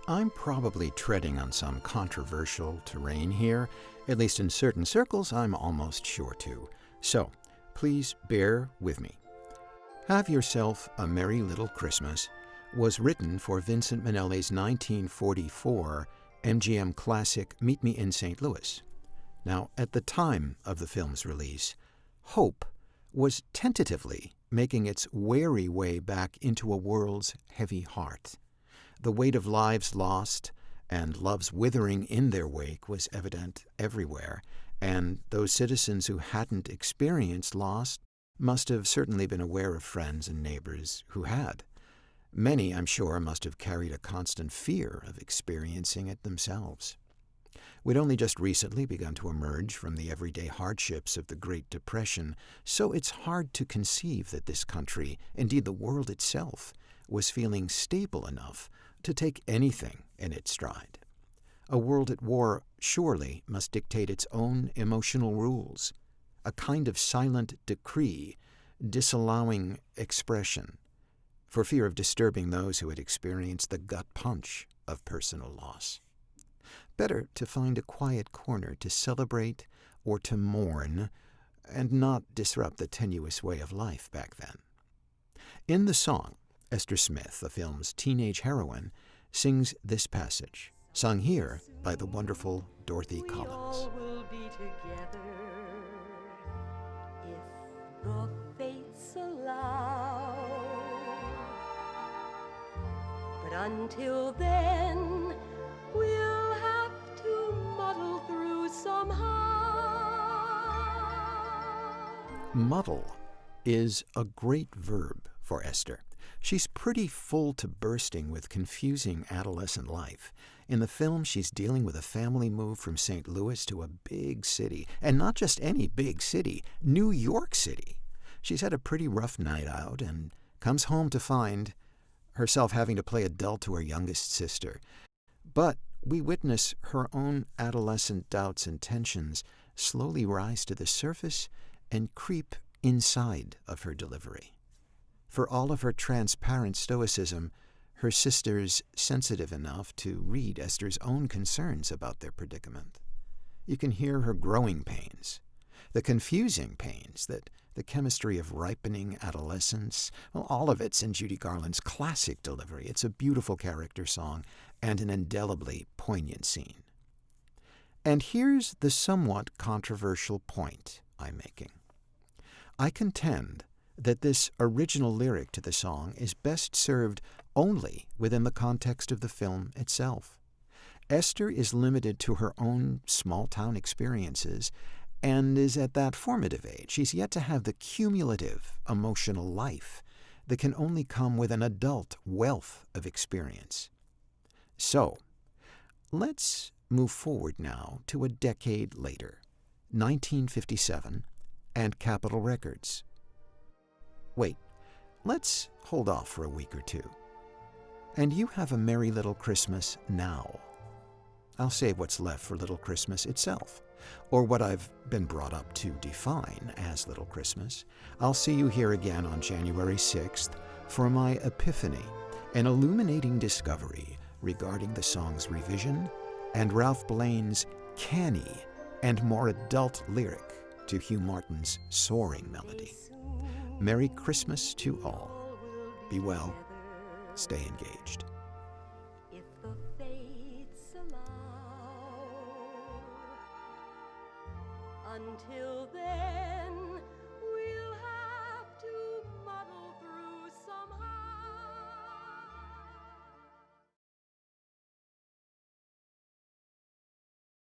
I'm probably treading on some controversial terrain here, at least in certain circles I'm almost sure to. So, please bear with me. Have Yourself a Merry Little Christmas was written for Vincent Minelli's 1944 MGM classic Meet Me in St. Louis. Now, at the time of the film's release, hope was tentatively making its wary way back into a world's heavy heart. The weight of lives lost and love's withering in their wake was evident everywhere, and those citizens who hadn't experienced loss must have certainly been aware of friends and neighbors who had. Many, I'm sure, must have carried a constant fear of experiencing it themselves. We'd only just recently begun to emerge from the everyday hardships of the Great Depression, so it's hard to conceive that this country, indeed the world itself, was feeling stable enough to take anything in its stride. A world at war surely must dictate its own emotional rules, a kind of silent decree disallowing expression, for fear of disturbing those who had experienced the gut punch of personal loss. Better to find a quiet corner to celebrate or to mourn and not disrupt the tenuous way of life back then. In the song, Esther Smith, the film's teenage heroine, sings this passage, sung here by the wonderful Dorothy Collins. We all will be together if the fates allow. But until then, we'll have to muddle through somehow. Muddle is a great verb for Esther. She's pretty full to bursting with confusing adolescent life. In the film, she's dealing with a family move from St. Louis to a big city, and not just any big city, New York City. She's had a pretty rough night out and comes home to find herself having to play adult to her youngest sister. But we witness her own adolescent doubts and tensions slowly rise to the surface and creep inside of her delivery. For all of her transparent stoicism, her sister's sensitive enough to read Esther's own concerns about their predicament. You can hear her growing pains, the confusing pains that the chemistry of ripening adolescence, well, all of it's in Judy Garland's classic delivery. It's a beautiful character song and an indelibly poignant scene. And here's the somewhat controversial point I'm making. I contend that this original lyric to the song is best served only within the context of the film itself. Esther is limited to her own small-town experiences and is at that formative age. She's yet to have the cumulative emotional life that can only come with an adult wealth of experience. So, let's move forward now to a decade later, 1957, and Capitol Records. Wait, let's hold off for a week or two. And you have a merry little Christmas now. I'll save what's left for Little Christmas itself, or what I've been brought up to define as Little Christmas. I'll see you here again on January 6th for my epiphany, an illuminating discovery regarding the song's revision and Ralph Blaine's canny and more adult lyric to Hugh Martin's soaring melody. Merry Christmas to all. Be well. Stay engaged. If the fates allow. Until then,